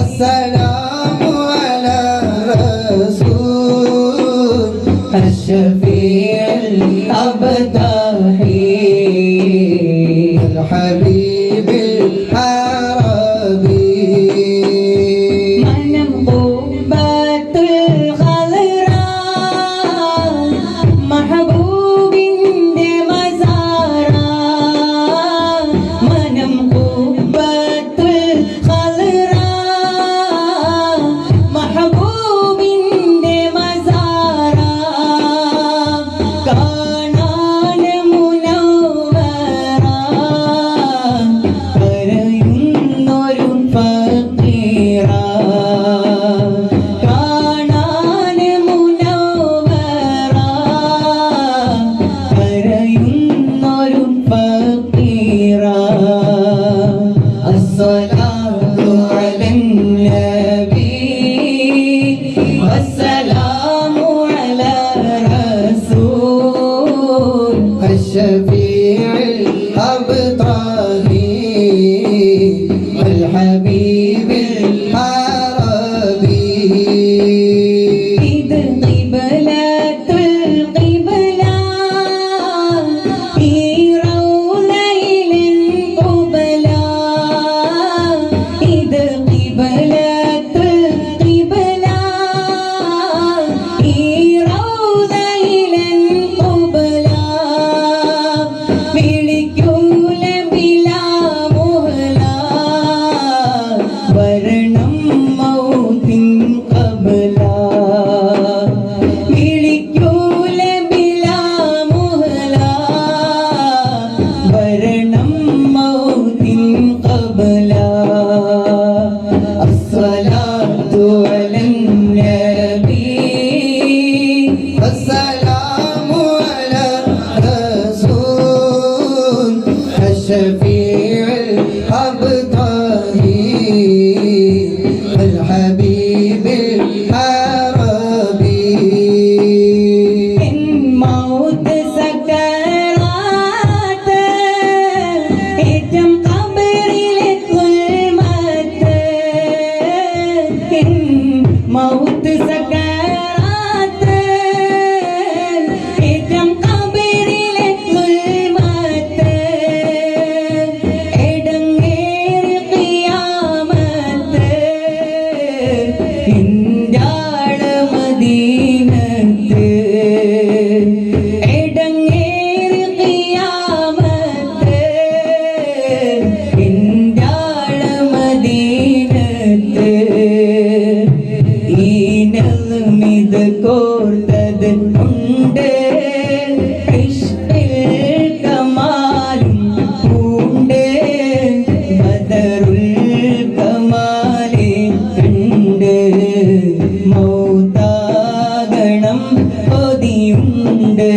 السلام على رسول الشفيع الأبداحي الحبيب العربي منم قبة الخضراء محبوب مزارا منم قبة الخضراء محبوب مزارا കാണാൻ മുനവ്വറ കരയുന്നൊരു ഫഖീറ കാണാൻ മുനവ്വറ കരയുന്നൊരു ഫഖീറ അസ്സലാത്തു അലൻ നബി വസ്സലാമു അലാ റസൂൽ الشفيع الأبطالي الحبيب العربي ഇത് ഖിബ്ലത്തുൽ ഖിബ്ല ഈ റൗളയിലൻ ഖുബ്ല ഇത് ഖിബ്ലത്തുൽ ഖിബ്ല ഈ റൗളയിലൻ ഖുബ്ല വിളിക്കൂല ബിലാ മുഹ്ല വരണം മൗത്തിൻ ഖബ്ല വിളിക്കൂല ബിലാ മുഹ്ല വരണം മൗത്തിൻ ഖബ്ല അസ്സലാത്തു അലൻ നബി السلام على رسول الشفيع الأبطالي الحبيب العربي എൻ മൗത്ത് സക്കറാത്ത് ഏറ്റം ഖബറിലെ കുൽമത്ത് എൻ മൗത്ത് സക്കറാത്ത് ഏറ്റം ഖബറിലെ കുൽമത്ത് എടങ്ങേറി ഖിയാമത്ത് ഇന്ത്യാള മദീനത്ത് എടങ്ങേറി ഖിയാമത്ത് ഇന്ത്യാള മദീനത്ത് ഈ നഗ്മിത് കോർത്തത് ഉണ്ട് ഇഷ്കിൽ കമാലും ഉണ്ട് ബദറുൽ കമാലെ കണ്ട് മൗതാകണം കൊതിയുണ്ട്